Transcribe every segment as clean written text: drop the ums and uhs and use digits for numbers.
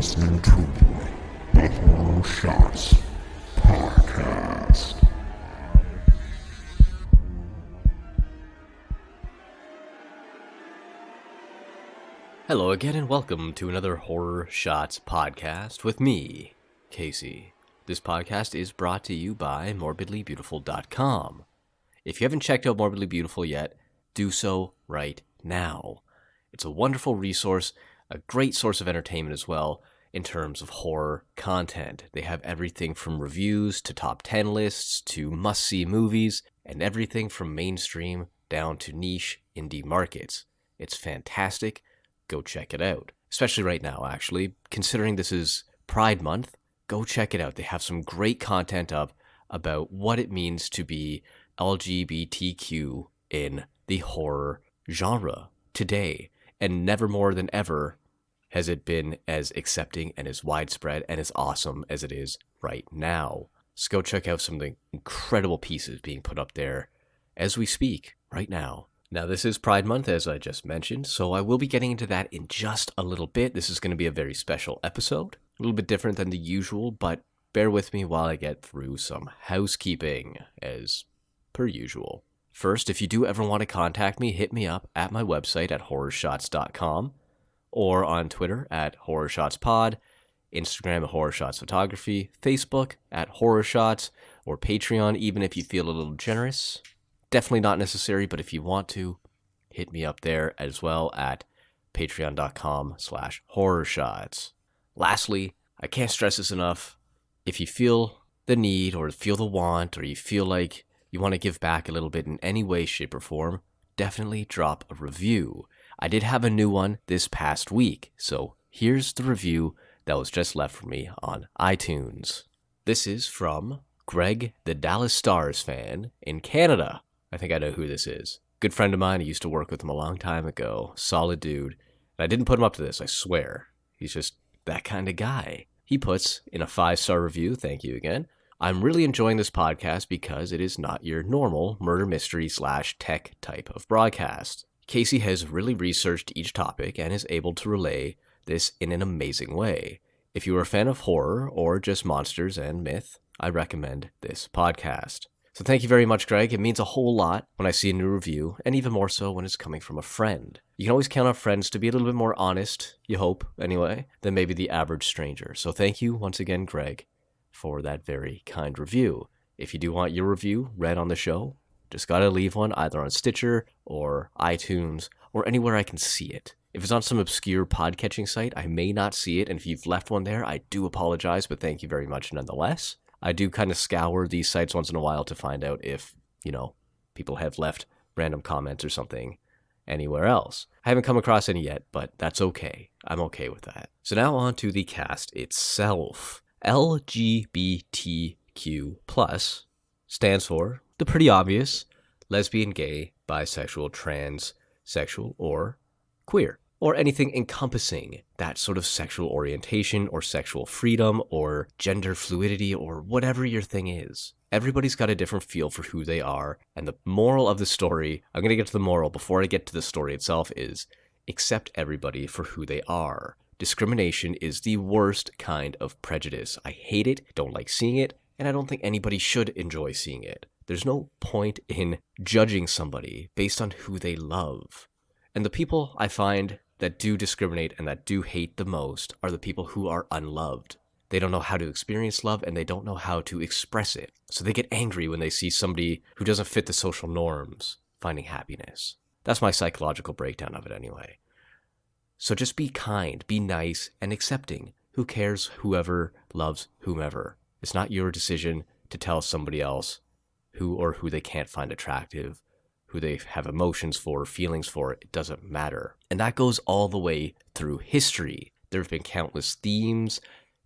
listening to the Horror Shots Podcast. Hello again and welcome to another Horror Shots Podcast with me, Casey. This podcast is brought to you by MorbidlyBeautiful.com. If you haven't checked out Morbidly Beautiful yet, do so right now. It's a wonderful resource, a great source of entertainment as well in terms of horror content. They have everything from reviews to top 10 lists to must-see movies and everything from mainstream down to niche indie markets. It's fantastic. Go check it out. Especially right now, actually. Considering this is Pride Month, go check it out. They have some great content up about what it means to be LGBTQ in the horror genre today. And never more than ever has it been as accepting and as widespread and as awesome as it is right now. So go check out some of the incredible pieces being put up there as we speak right now. Now, this is Pride Month, as I just mentioned, so I will be getting into that in just a little bit. This is going to be a very special episode, a little bit different than the usual, but bear with me while I get through some housekeeping, as per usual. First, if you do ever want to contact me, hit me up at my website at horrorshots.com, or on Twitter at HorrorShotsPod, Instagram at HorrorShotsPhotography, Facebook at HorrorShots, or Patreon, even if you feel a little generous. Definitely not necessary, but if you want to, hit me up there as well at patreon.com/horrorshots. Lastly, I can't stress this enough. If you feel the need or feel the want or you feel like you want to give back a little bit in any way, shape, or form, definitely drop a review. I did have a new one this past week, so here's the review that was just left for me on iTunes. This is from Greg, the Dallas Stars fan in Canada. I think I know who this is. Good friend of mine. I used to work with him a long time ago. Solid dude. And I didn't put him up to this, I swear. He's just that kind of guy. He puts in a 5-star review, thank you again, I'm really enjoying this podcast because it is not your normal murder mystery / tech type of broadcast. Casey has really researched each topic and is able to relay this in an amazing way. If you are a fan of horror or just monsters and myth, I recommend this podcast. So thank you very much, Greg. It means a whole lot when I see a new review, and even more so when it's coming from a friend. You can always count on friends to be a little bit more honest, you hope, anyway, than maybe the average stranger. So thank you once again, Greg, for that very kind review. If you do want your review read on the show, just gotta leave one either on Stitcher or iTunes or anywhere I can see it. If it's on some obscure podcatching site, I may not see it, and if you've left one there, I do apologize, but thank you very much nonetheless. I do kind of scour these sites once in a while to find out if, people have left random comments or something anywhere else. I haven't come across any yet, but that's okay. I'm okay with that. So now on to the cast itself. LGBTQ+ stands for the pretty obvious lesbian, gay, bisexual, transsexual, or queer, or anything encompassing that sort of sexual orientation or sexual freedom or gender fluidity or whatever your thing is. Everybody's got a different feel for who they are, and the moral of the story, I'm going to get to the moral before I get to the story itself, is accept everybody for who they are. Discrimination is the worst kind of prejudice. I hate it, don't like seeing it, and I don't think anybody should enjoy seeing it. There's no point in judging somebody based on who they love. And the people I find that do discriminate and that do hate the most are the people who are unloved. They don't know how to experience love and they don't know how to express it. So they get angry when they see somebody who doesn't fit the social norms finding happiness. That's my psychological breakdown of it anyway. So just be kind, be nice, and accepting. Who cares whoever loves whomever? It's not your decision to tell somebody else who they can't find attractive, who they have emotions for, feelings for. It doesn't matter. And that goes all the way through history. There have been countless themes,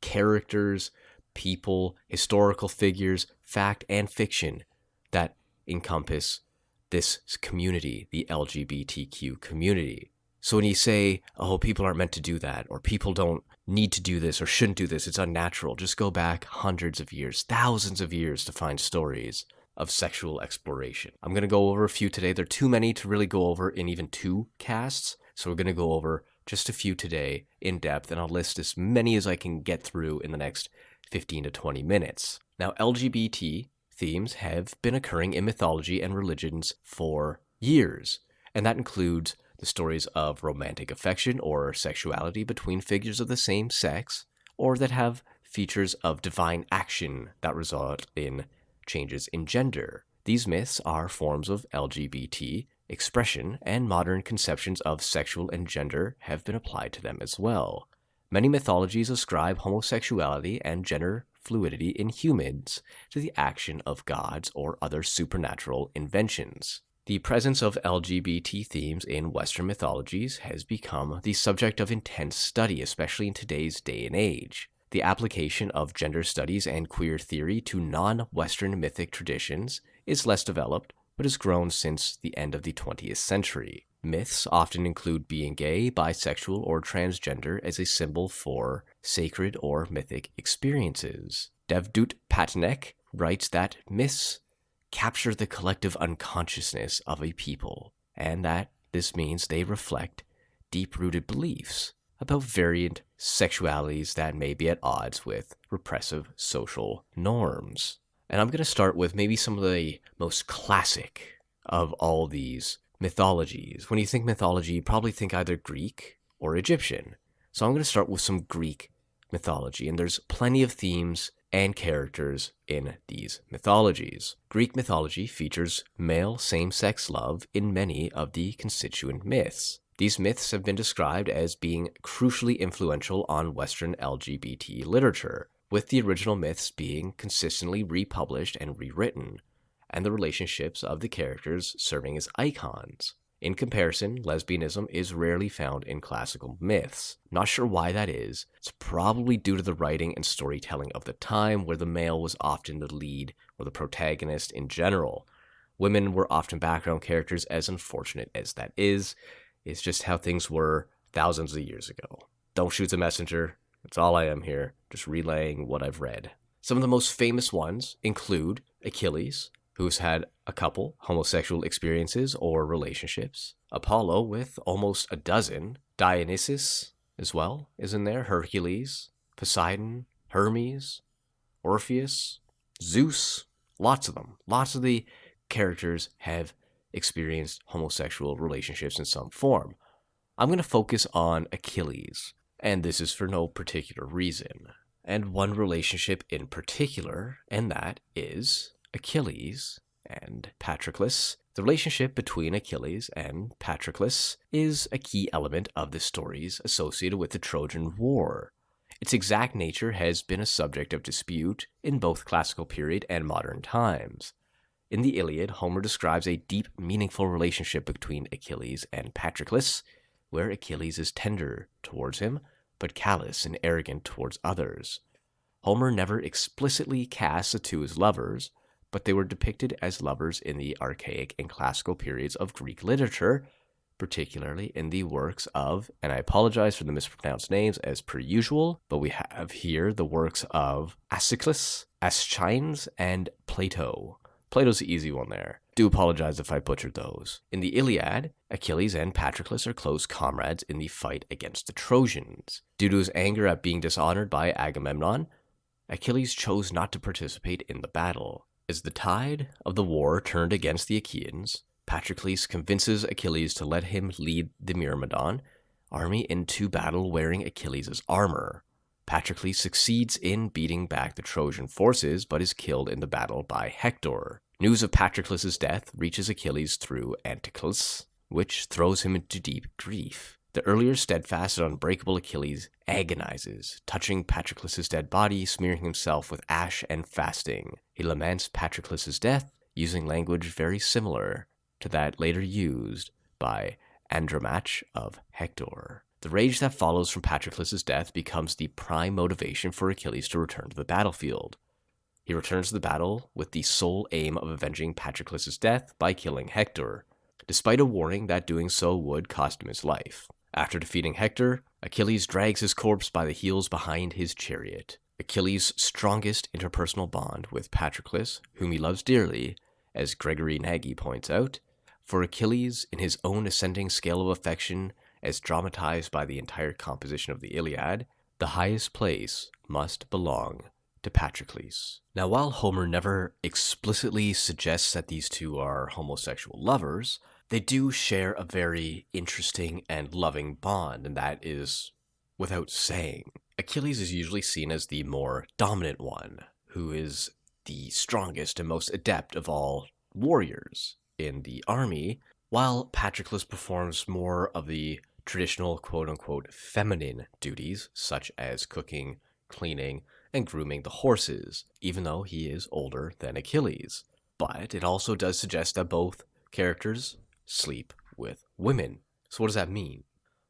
characters, people, historical figures, fact and fiction that encompass this community, the LGBTQ community. So when you say, oh, people aren't meant to do that, or people don't need to do this or shouldn't do this, it's unnatural, just go back hundreds of years, thousands of years to find stories of sexual exploration. I'm going to go over a few today. There are too many to really go over in even 2 casts, so we're going to go over just a few today in depth, and I'll list as many as I can get through in the next 15 to 20 minutes. Now, LGBT themes have been occurring in mythology and religions for years, and that includes the stories of romantic affection or sexuality between figures of the same sex, or that have features of divine action that result in changes in gender. These myths are forms of LGBT expression, and modern conceptions of sexual and gender have been applied to them as well. Many mythologies ascribe homosexuality and gender fluidity in humans to the action of gods or other supernatural inventions. The presence of LGBT themes in Western mythologies has become the subject of intense study, especially in today's day and age. The application of gender studies and queer theory to non-Western mythic traditions is less developed, but has grown since the end of the 20th century. Myths often include being gay, bisexual, or transgender as a symbol for sacred or mythic experiences. Devdutt Pattanaik writes that myths capture the collective unconsciousness of a people, and that this means they reflect deep-rooted beliefs about variant sexualities that may be at odds with repressive social norms. And I'm going to start with maybe some of the most classic of all these mythologies. When you think mythology, you probably think either Greek or Egyptian. So I'm going to start with some Greek mythology, and there's plenty of themes and characters in these mythologies. Greek mythology features male same-sex love in many of the constituent myths. These myths have been described as being crucially influential on Western LGBT literature, with the original myths being consistently republished and rewritten, and the relationships of the characters serving as icons. In comparison, lesbianism is rarely found in classical myths. Not sure why that is. It's probably due to the writing and storytelling of the time, where the male was often the lead or the protagonist in general. Women were often background characters, as unfortunate as that is. It's just how things were thousands of years ago. Don't shoot the messenger. That's all I am here, just relaying what I've read. Some of the most famous ones include Achilles, who's had a couple homosexual experiences or relationships. Apollo with almost a dozen. Dionysus as well is in there. Hercules, Poseidon, Hermes, Orpheus, Zeus. Lots of them. Lots of the characters have experienced homosexual relationships in some form. I'm going to focus on Achilles, and this is for no particular reason, and one relationship in particular, and that is Achilles and Patroclus. The relationship between Achilles and Patroclus is a key element of the stories associated with the Trojan War. Its exact nature has been a subject of dispute in both classical period and modern times. In the Iliad, Homer describes a deep, meaningful relationship between Achilles and Patroclus, where Achilles is tender towards him, but callous and arrogant towards others. Homer never explicitly casts the two as lovers, but they were depicted as lovers in the archaic and classical periods of Greek literature, particularly in the works of, and I apologize for the mispronounced names as per usual, but we have here the works of Aeschylus, Aeschines, and Plato. Plato's the easy one there. Do apologize if I butchered those. In the Iliad, Achilles and Patroclus are close comrades in the fight against the Trojans. Due to his anger at being dishonored by Agamemnon, Achilles chose not to participate in the battle. As the tide of the war turned against the Achaeans, Patroclus convinces Achilles to let him lead the Myrmidon army into battle wearing Achilles' armor. Patroclus succeeds in beating back the Trojan forces, but is killed in the battle by Hector. News of Patroclus' death reaches Achilles through Anticlus, which throws him into deep grief. The earlier steadfast and unbreakable Achilles agonizes, touching Patroclus' dead body, smearing himself with ash and fasting. He laments Patroclus' death, using language very similar to that later used by Andromache of Hector. The rage that follows from Patroclus' death becomes the prime motivation for Achilles to return to the battlefield. He returns to the battle with the sole aim of avenging Patroclus' death by killing Hector, despite a warning that doing so would cost him his life. After defeating Hector, Achilles drags his corpse by the heels behind his chariot. Achilles' strongest interpersonal bond with Patroclus, whom he loves dearly, as Gregory Nagy points out, for Achilles, in his own ascending scale of affection, as dramatized by the entire composition of the Iliad, the highest place must belong to Patroclus. Now, while Homer never explicitly suggests that these two are homosexual lovers, they do share a very interesting and loving bond, and that is without saying. Achilles is usually seen as the more dominant one, who is the strongest and most adept of all warriors in the army, while Patroclus performs more of the traditional quote-unquote feminine duties, such as cooking, cleaning, and grooming the horses, even though he is older than Achilles. But it also does suggest that both characters sleep with women. So what does that mean?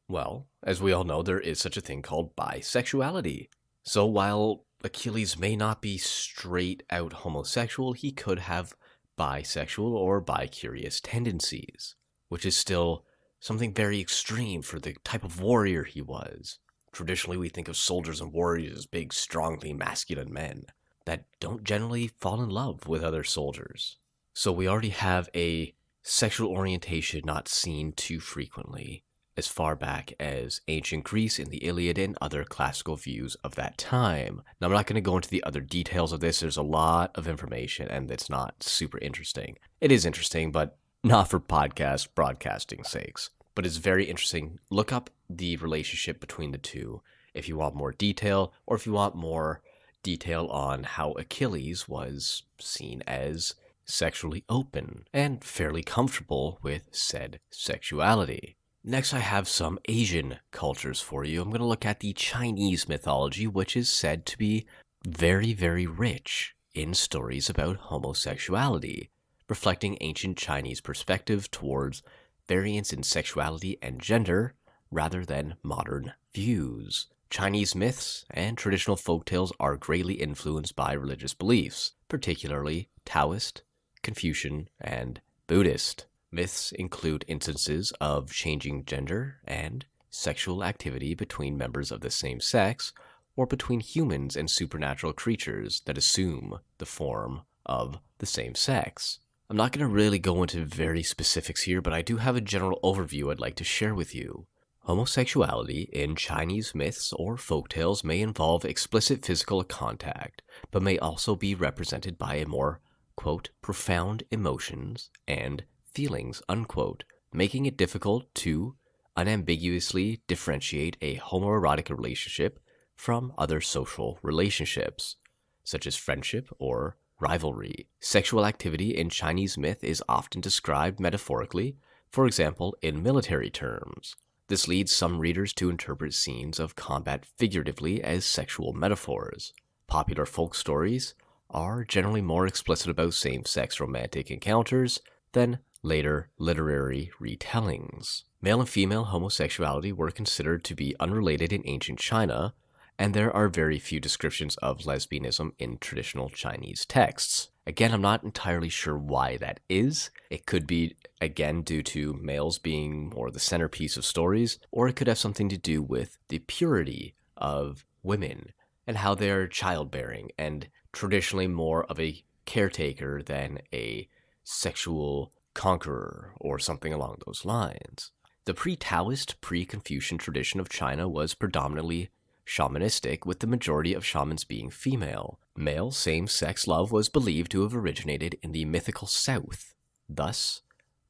Well, as we all know, there is such a thing called bisexuality. So while Achilles may not be straight out homosexual, he could have bisexual or bicurious tendencies, which is still something very extreme for the type of warrior he was. Traditionally, we think of soldiers and warriors as big, strongly masculine men that don't generally fall in love with other soldiers. So we already have a sexual orientation not seen too frequently as far back as ancient Greece in the Iliad and other classical views of that time. Now, I'm not going to go into the other details of this. There's a lot of information, and it's not super interesting. It is interesting, but not for podcast broadcasting sakes. But it's very interesting. Look up the relationship between the two if you want more detail, or if you want more detail on how Achilles was seen as sexually open and fairly comfortable with said sexuality. Next, I have some Asian cultures for you. I'm going to look at the Chinese mythology, which is said to be very, very rich in stories about homosexuality, reflecting ancient Chinese perspective towards variance in sexuality and gender rather than modern views. Chinese myths and traditional folktales are greatly influenced by religious beliefs, particularly Taoist, Confucian, and Buddhist. Myths include instances of changing gender and sexual activity between members of the same sex, or between humans and supernatural creatures that assume the form of the same sex. I'm not going to really go into very specifics here, but I do have a general overview I'd like to share with you. Homosexuality in Chinese myths or folktales may involve explicit physical contact, but may also be represented by a more, quote, profound emotions and feelings, unquote, making it difficult to unambiguously differentiate a homoerotic relationship from other social relationships, such as friendship or rivalry. Sexual activity in Chinese myth is often described metaphorically, for example, in military terms. This leads some readers to interpret scenes of combat figuratively as sexual metaphors. Popular folk stories are generally more explicit about same-sex romantic encounters than later literary retellings. Male and female homosexuality were considered to be unrelated in ancient China, and there are very few descriptions of lesbianism in traditional Chinese texts. Again, I'm not entirely sure why that is. It could be, again, due to males being more the centerpiece of stories, or it could have something to do with the purity of women and how they're childbearing and traditionally more of a caretaker than a sexual conqueror or something along those lines. The pre-Taoist, pre-Confucian tradition of China was predominantly shamanistic, with the majority of shamans being female. Male same-sex love was believed to have originated in the mythical South. Thus,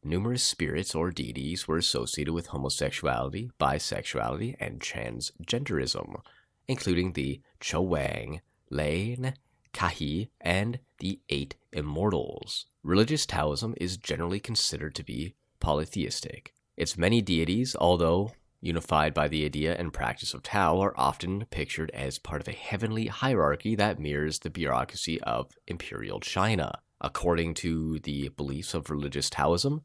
numerous spirits or deities were associated with homosexuality, bisexuality, and transgenderism, including the Chou Wang, Lane, Kahi, and the Eight Immortals. Religious Taoism is generally considered to be polytheistic. Its many deities, although unified by the idea and practice of Tao, are often pictured as part of a heavenly hierarchy that mirrors the bureaucracy of imperial China. According to the beliefs of religious Taoism,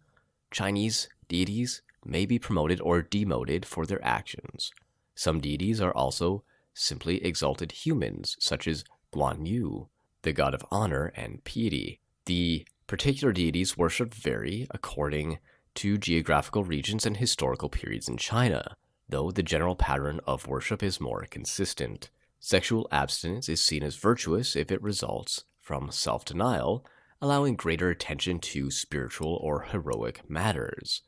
Chinese deities may be promoted or demoted for their actions. Some deities are also simply exalted humans, such as Guan Yu, the god of honor and piety. The particular deities worshipped vary according to geographical regions and historical periods in China, though the general pattern of worship is more consistent. Sexual abstinence is seen as virtuous if it results from self-denial, allowing greater attention to spiritual or heroic matters.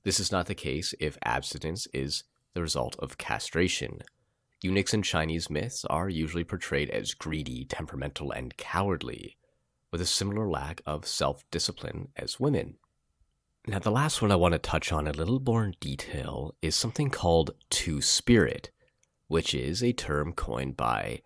The This is not the case if abstinence is the result of castration. Eunuchs in Chinese myths are usually portrayed as greedy, temperamental, and cowardly, with a similar lack of self-discipline as women. Now, the last one I want to touch on a little more in detail is something called Two-Spirit, which is a term coined by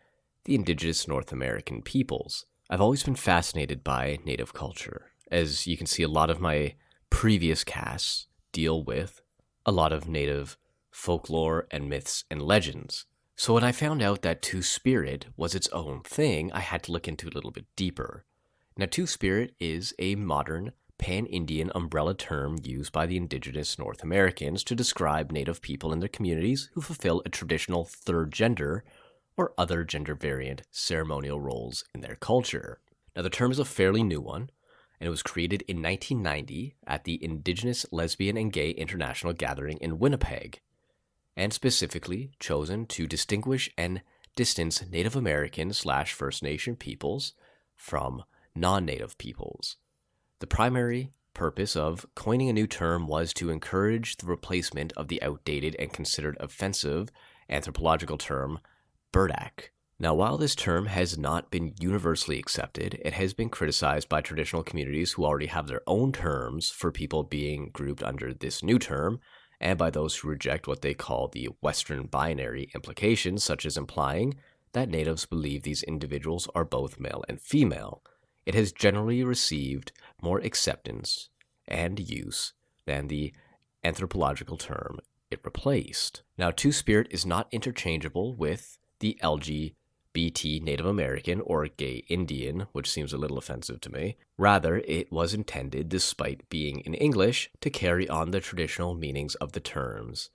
the indigenous North American peoples. I've always been fascinated by Native culture. As you can see, a lot of my previous casts deal with a lot of Native folklore and myths and legends. So when I found out that Two-Spirit was its own thing, I had to look into it a little bit deeper. Now, Two-Spirit is a modern pan-Indian umbrella term used by the indigenous North Americans to describe Native people in their communities who fulfill a traditional third gender or other gender-variant ceremonial roles in their culture. Now, the term is a fairly new one, and it was created in 1990 at the Indigenous Lesbian and Gay International Gathering in Winnipeg, and specifically chosen to distinguish and distance Native American/First Nation peoples from non-Native peoples. The primary purpose of coining a new term was to encourage the replacement of the outdated and considered offensive anthropological term Burdak. Now, while this term has not been universally accepted, it has been criticized by traditional communities who already have their own terms for people being grouped under this new term, and by those who reject what they call the Western binary implications, such as implying that Natives believe these individuals are both male and female. It has generally received more acceptance and use than the anthropological term it replaced. Now, Two-Spirit is not interchangeable with the LGBT Native American or gay Indian, which seems a little offensive to me. Rather, it was intended, despite being in English, to carry on the traditional meanings of the terms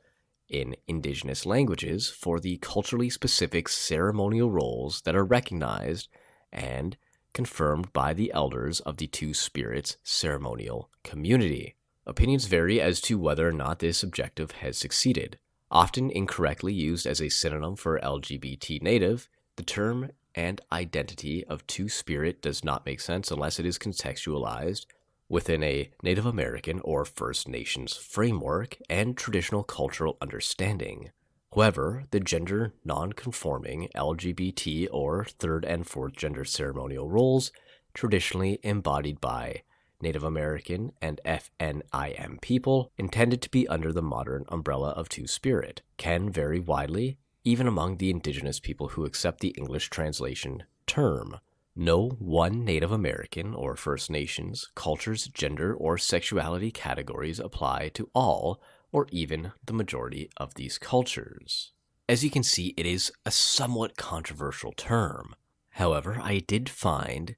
in indigenous languages for the culturally specific ceremonial roles that are recognized and confirmed by the elders of the Two-Spirits ceremonial community. Opinions vary as to whether or not this objective has succeeded. Often incorrectly used as a synonym for LGBT Native, the term and identity of Two-Spirit does not make sense unless it is contextualized within a Native American or First Nations framework and traditional cultural understanding. However, the gender non-conforming LGBT or third and fourth gender ceremonial roles traditionally embodied by Native American and FNIM people intended to be under the modern umbrella of Two-Spirit can vary widely, even among the indigenous people who accept the English translation term. No one Native American or First Nations culture's gender or sexuality categories apply to all or even the majority of these cultures. As you can see, it is a somewhat controversial term. However, I did find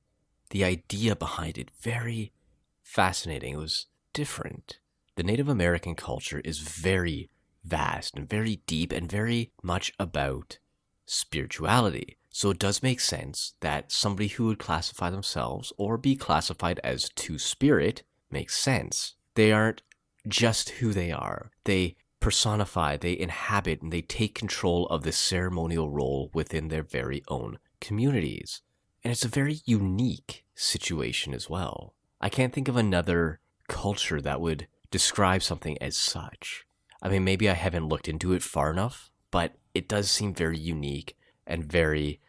the idea behind it very fascinating. It was different. The Native American culture is very vast and very deep and very much about spirituality. So it does make sense that somebody who would classify themselves or be classified as Two-Spirit makes sense. They aren't just who they are. They personify, they inhabit, and they take control of the ceremonial role within their very own communities. And it's a very unique situation as well. I can't think of another culture that would describe something as such. I mean, maybe I haven't looked into it far enough, but it does seem very unique and very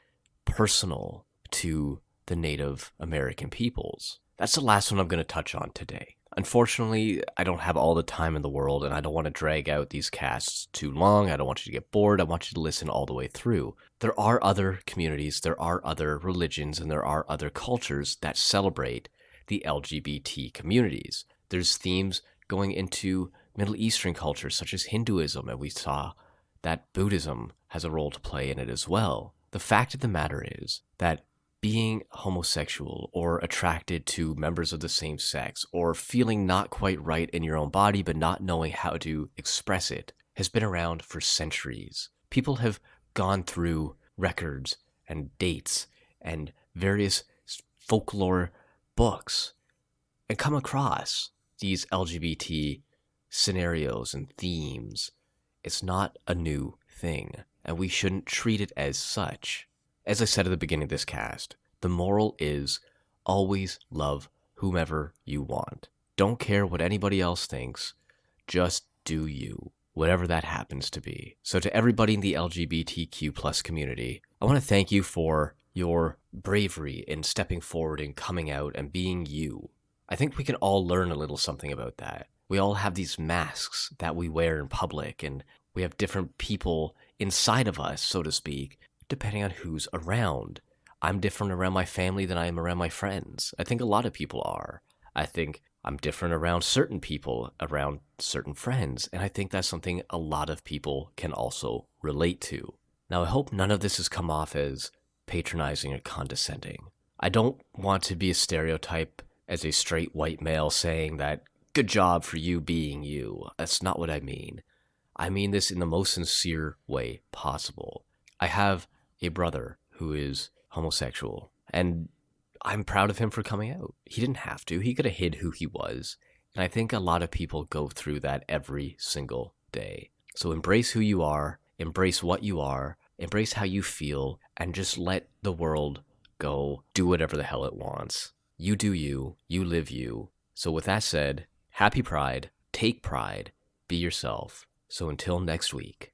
personal to the Native American peoples. That's the last one I'm going to touch on today. Unfortunately, I don't have all the time in the world, and I don't want to drag out these casts too long. I don't want you to get bored. I want you to listen all the way through. There are other communities, there are other religions, and there are other cultures that celebrate the LGBT communities. There's themes going into Middle Eastern cultures such as Hinduism, and we saw that Buddhism has a role to play in it as well. The fact of the matter is that being homosexual or attracted to members of the same sex or feeling not quite right in your own body but not knowing how to express it has been around for centuries. People have gone through records and dates and various folklore books and come across these LGBT scenarios and themes. It's not a new thing, and we shouldn't treat it as such. As I said at the beginning of this cast, the moral is always love whomever you want. Don't care what anybody else thinks. Just do you, whatever that happens to be. So to everybody in the LGBTQ plus community, I want to thank you for your bravery in stepping forward and coming out and being you. I think we can all learn a little something about that. We all have these masks that we wear in public, and we have different people inside of us, so to speak, depending on who's around. I'm different around my family than I am around my friends. I think a lot of people are. I think I'm different around certain people, around certain friends, and I think that's something a lot of people can also relate to. Now, I hope none of this has come off as patronizing or condescending. I don't want to be a stereotype as a straight white male saying that, good job for you being you. That's not what I mean. I mean this in the most sincere way possible. I have a brother who is homosexual, and I'm proud of him for coming out. He didn't have to. He could have hid who he was. And I think a lot of people go through that every single day. So embrace who you are, embrace what you are, embrace how you feel, and just let the world go do whatever the hell it wants. You do you, you live you. So with that said, happy Pride, take pride, be yourself. So until next week.